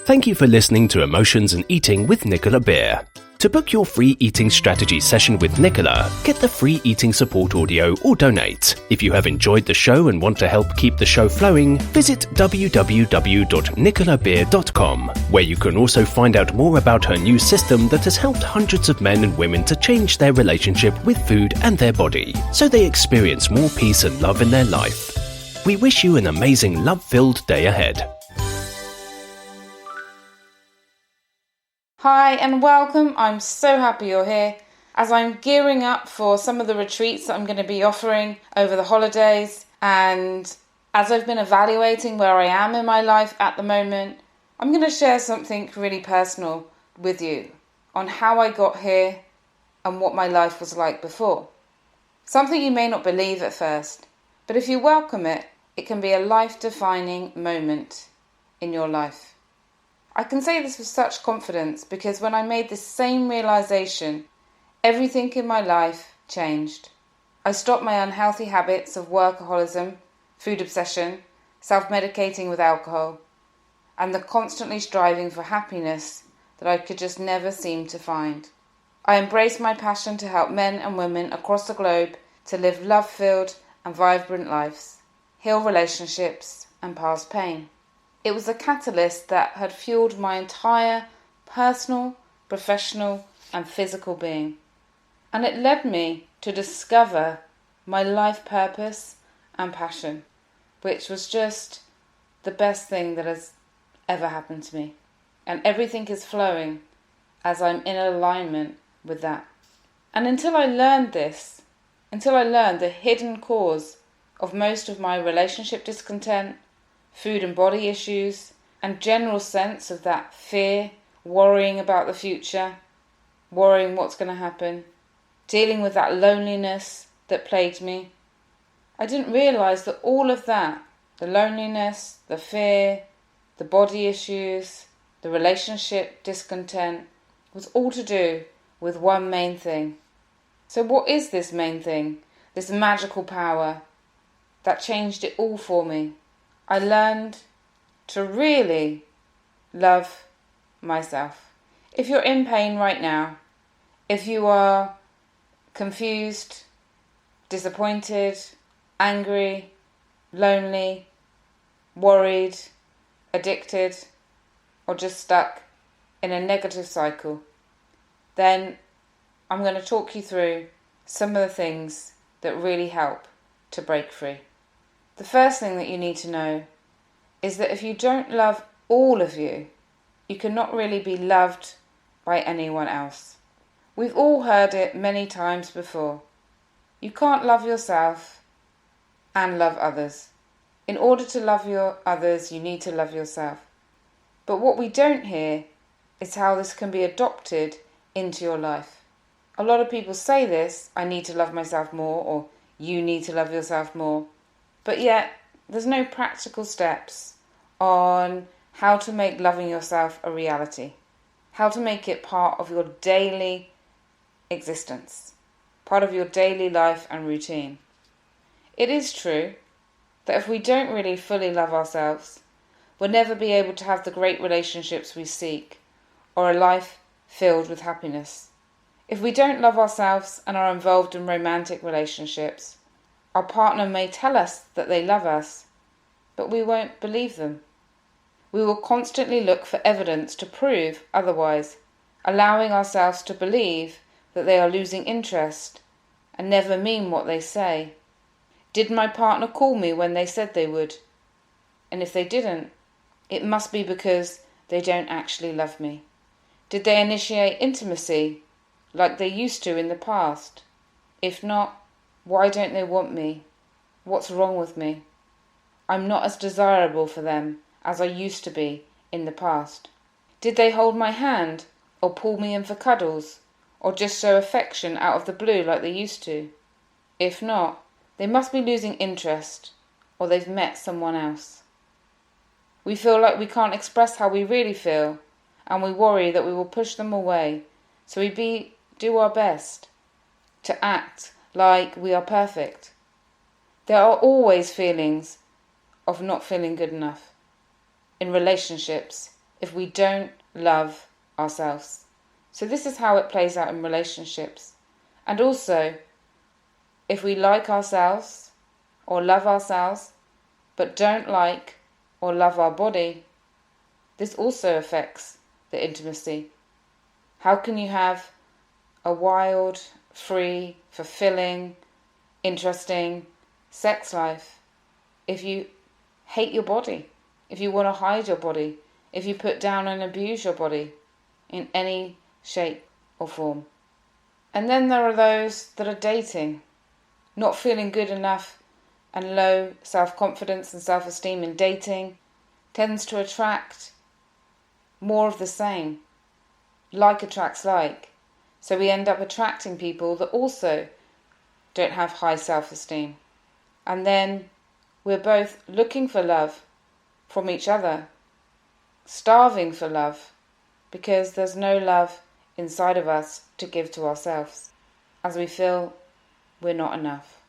Thank you for listening to Emotions and Eating with Nicola Beer. To book your free eating strategy session with Nicola, get the free eating support audio or donate. If you have enjoyed the show and want to help keep the show flowing, visit www.nicolabeer.com, where you can also find out more about her new system that has helped hundreds of men and women to change their relationship with food and their body, so they experience more peace and love in their life. We wish you an amazing love-filled day ahead. Hi and welcome. I'm so happy you're here as I'm gearing up for some of the retreats that I'm going to be offering over the holidays, and as I've been evaluating where I am in my life at the moment, I'm going to share something really personal with you on how I got here and what my life was like before. Something you may not believe at first, but if you welcome it, it can be a life-defining moment in your life. I can say this with such confidence because when I made this same realization, everything in my life changed. I stopped my unhealthy habits of workaholism, food obsession, self-medicating with alcohol, and the constantly striving for happiness that I could just never seem to find. I embraced my passion to help men and women across the globe to live love-filled and vibrant lives, heal relationships, and pass pain. It was a catalyst that had fueled my entire personal, professional, and physical being. And it led me to discover my life purpose and passion, which was just the best thing that has ever happened to me. And everything is flowing as I'm in alignment with that. And until I learned this, until I learned the hidden cause of most of my relationship discontent, food and body issues, and general sense of that fear, worrying about the future, worrying what's going to happen, dealing with that loneliness that plagued me, I didn't realise that all of that, the loneliness, the fear, the body issues, the relationship discontent, was all to do with one main thing. So what is this main thing, this magical power that changed it all for me? I learned to really love myself. If you're in pain right now, if you are confused, disappointed, angry, lonely, worried, addicted, or just stuck in a negative cycle, then I'm going to talk you through some of the things that really help to break free. The first thing that you need to know is that if you don't love all of you, you cannot really be loved by anyone else. We've all heard it many times before. You can't love yourself and love others. In order to love your others, you need to love yourself. But what we don't hear is how this can be adopted into your life. A lot of people say this, I need to love myself more, or you need to love yourself more. But yet, there's no practical steps on how to make loving yourself a reality, how to make it part of your daily existence, part of your daily life and routine. It is true that if we don't really fully love ourselves, we'll never be able to have the great relationships we seek, or a life filled with happiness. If we don't love ourselves and are involved in romantic relationships, our partner may tell us that they love us, but we won't believe them. We will constantly look for evidence to prove otherwise, allowing ourselves to believe that they are losing interest and never mean what they say. Did my partner call me when they said they would? And if they didn't, it must be because they don't actually love me. Did they initiate intimacy like they used to in the past? If not, why don't they want me? What's wrong with me? I'm not as desirable for them as I used to be in the past. Did they hold my hand or pull me in for cuddles or just show affection out of the blue like they used to? If not, they must be losing interest or they've met someone else. We feel like we can't express how we really feel, and we worry that we will push them away, so we do our best to act like we are perfect. There are always feelings of not feeling good enough in relationships, if we don't love ourselves. So this is how it plays out in relationships. And also, if we like ourselves or love ourselves, but don't like or love our body, this also affects the intimacy. How can you have a wild, free, fulfilling, interesting sex life if you hate your body, if you want to hide your body, if you put down and abuse your body in any shape or form? And then there are those that are dating, not feeling good enough, and low self-confidence and self-esteem in dating tends to attract more of the same. Like attracts like. So we end up attracting people that also don't have high self-esteem. And then we're both looking for love from each other, starving for love, because there's no love inside of us to give to ourselves, as we feel we're not enough.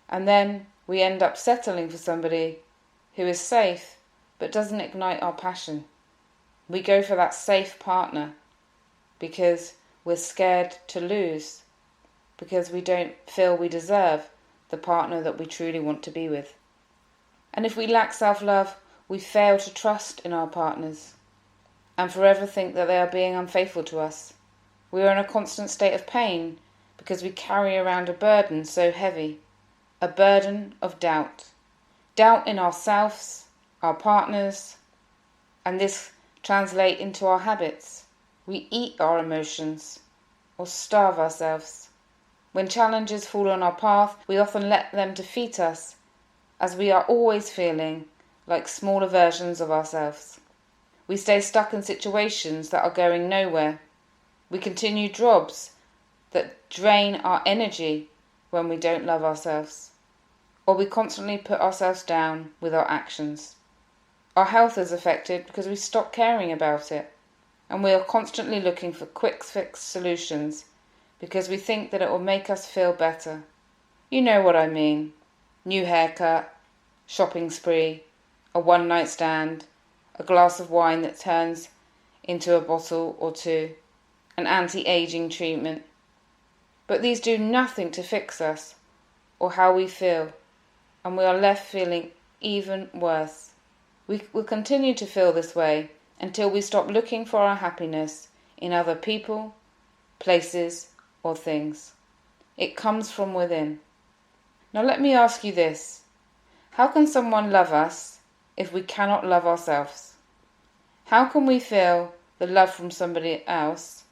And then we end up settling for somebody who is safe but doesn't ignite our passion. We go for that safe partner because we're scared to lose, because we don't feel we deserve the partner that we truly want to be with. And if we lack self-love, we fail to trust in our partners and forever think that they are being unfaithful to us. We are in a constant state of pain because we carry around a burden so heavy, a burden of doubt. Doubt in ourselves, our partners, and this translates into our habits. We eat our emotions or starve ourselves. When challenges fall on our path, we often let them defeat us, as we are always feeling like smaller versions of ourselves. We stay stuck in situations that are going nowhere. We continue jobs that drain our energy when we don't love ourselves. Or we constantly put ourselves down with our actions. Our health is affected because we stop caring about it. And we are constantly looking for quick fix solutions because we think that it will make us feel better. You know what I mean. New haircut, shopping spree, a one-night stand, a glass of wine that turns into a bottle or two, an anti-aging treatment. But these do nothing to fix us or how we feel, and we are left feeling even worse. We will continue to feel this way until we stop looking for our happiness in other people, places, or things. It comes from within. Now let me ask you this. How can someone love us if we cannot love ourselves? How can we feel the love from somebody else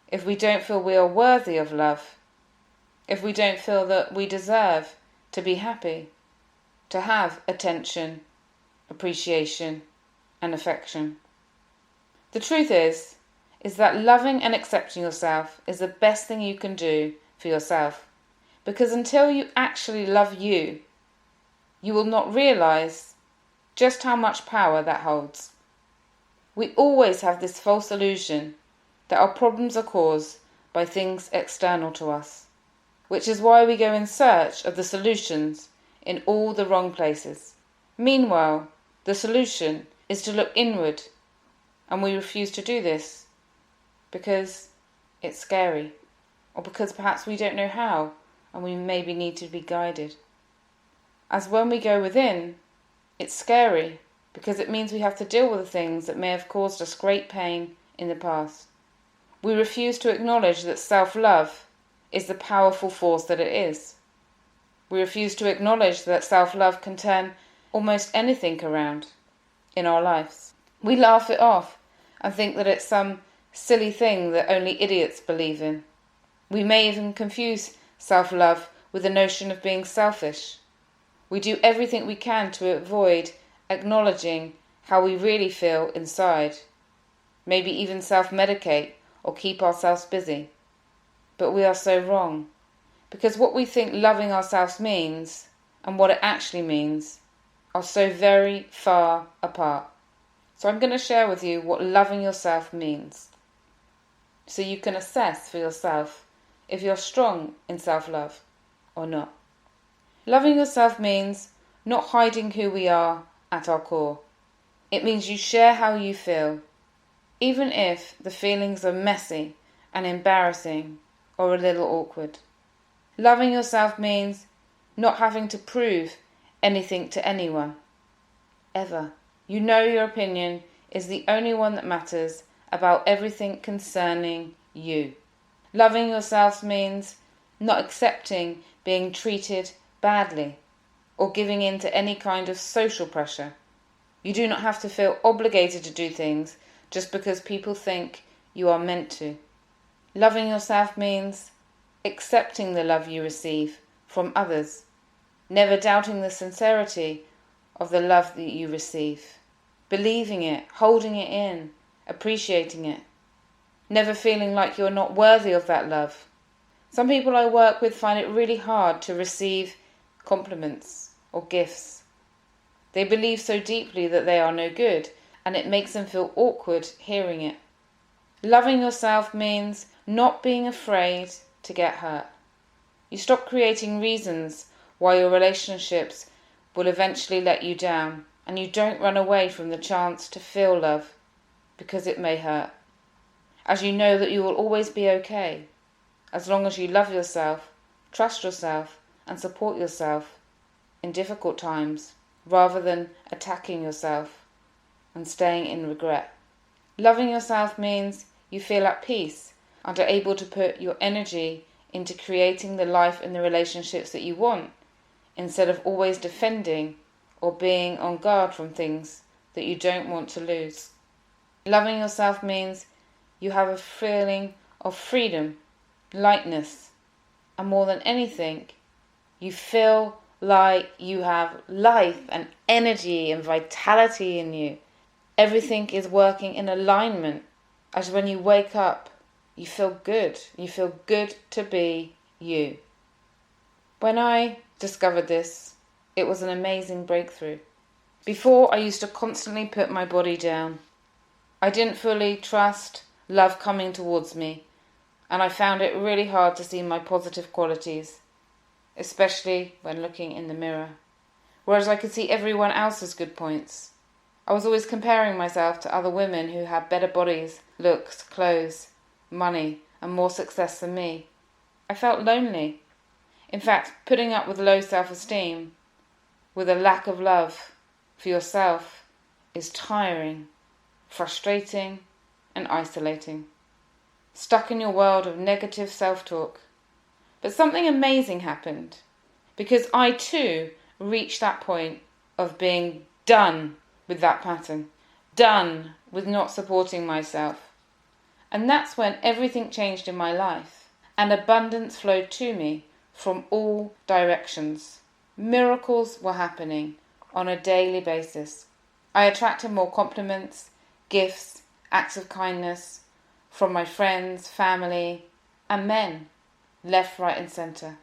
if we don't feel we are worthy of love? If we don't feel that we deserve to be happy, to have attention, appreciation, and affection? The truth is that loving and accepting yourself is the best thing you can do for yourself. Because until you actually love you, you will not realize just how much power that holds. We always have this false illusion that our problems are caused by things external to us, which is why we go in search of the solutions in all the wrong places. Meanwhile, the solution is to look inward, and we refuse to do this because it's scary, or because perhaps we don't know how, and we maybe need to be guided. As when we go within, it's scary because it means we have to deal with the things that may have caused us great pain in the past. We refuse to acknowledge that self-love is the powerful force that it is. We refuse to acknowledge that self-love can turn almost anything around in our lives. We laugh it off and think that it's some silly thing that only idiots believe in. We may even confuse self-love with the notion of being selfish. We do everything we can to avoid acknowledging how we really feel inside. Maybe even self-medicate or keep ourselves busy. But we are so wrong, because what we think loving ourselves means and what it actually means are so very far apart. So I'm going to share with you what loving yourself means, so you can assess for yourself if you're strong in self-love or not. Loving yourself means not hiding who we are at our core. It means you share how you feel, even if the feelings are messy and embarrassing or a little awkward. Loving yourself means not having to prove anything to anyone, ever. You know your opinion is the only one that matters about everything concerning you. Loving yourself means not accepting being treated badly or giving in to any kind of social pressure. You do not have to feel obligated to do things just because people think you are meant to. Loving yourself means accepting the love you receive from others, never doubting the sincerity of the love that you receive, believing it, holding it in, appreciating it, never feeling like you're not worthy of that love. Some people I work with find it really hard to receive compliments or gifts. They believe so deeply that they are no good, and it makes them feel awkward hearing it. Loving yourself means not being afraid to get hurt. You stop creating reasons why your relationships will eventually let you down, and you don't run away from the chance to feel love because it may hurt. As you know that you will always be okay, as long as you love yourself, trust yourself, and support yourself in difficult times, rather than attacking yourself and staying in regret. Loving yourself means you feel at peace and are able to put your energy into creating the life and the relationships that you want, instead of always defending or being on guard from things that you don't want to lose. Loving yourself means you have a feeling of freedom, lightness, and more than anything, you feel like you have life and energy and vitality in you. Everything is working in alignment, as when you wake up, you feel good. You feel good to be you. When I discovered this, it was an amazing breakthrough. Before, I used to constantly put my body down. I didn't fully trust love coming towards me, and I found it really hard to see my positive qualities, especially when looking in the mirror, whereas I could see everyone else's good points. I was always comparing myself to other women who had better bodies, looks, clothes, money, and more success than me. I felt lonely. In fact, putting up with low self-esteem, with a lack of love for yourself, is tiring, frustrating, and isolating. Stuck in your world of negative self-talk. But something amazing happened, because I too reached that point of being done with that pattern, done with not supporting myself. And that's when everything changed in my life, and abundance flowed to me from all directions. Miracles were happening on a daily basis. I attracted more compliments, gifts, acts of kindness from my friends, family, and men, left, right, and centre.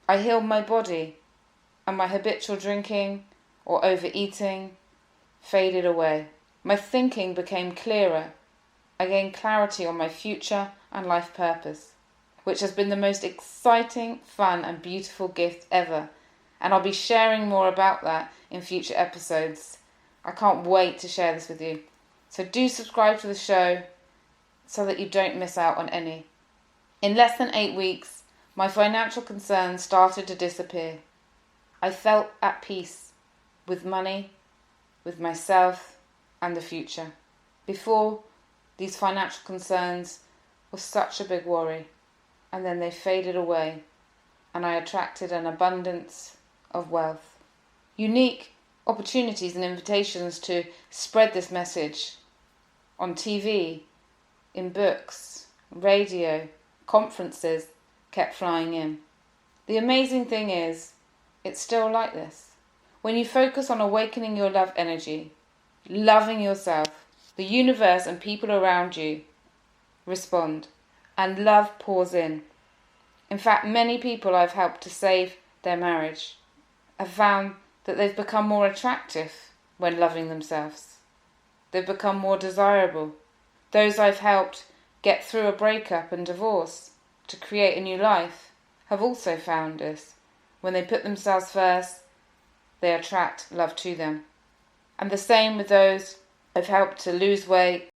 I healed my body, and my habitual drinking or overeating faded away. My thinking became clearer. I gained clarity on my future and life purpose, which has been the most exciting, fun, and beautiful gift ever. And I'll be sharing more about that in future episodes. I can't wait to share this with you. So do subscribe to the show so that you don't miss out on any. In less than 8 weeks, my financial concerns started to disappear. I felt at peace with money, with myself, and the future. Before, these financial concerns were such a big worry, and then they faded away, and I attracted an abundance of wealth. Unique opportunities and invitations to spread this message on TV, in books, radio, conferences kept flying in. The amazing thing is, it's still like this. When you focus on awakening your love energy, loving yourself, the universe and people around you respond, and love pours in. In fact, many people I've helped to save their marriage have found that they've become more attractive when loving themselves. They've become more desirable. Those I've helped get through a breakup and divorce to create a new life have also found this. When they put themselves first, they attract love to them. And the same with those I've helped to lose weight,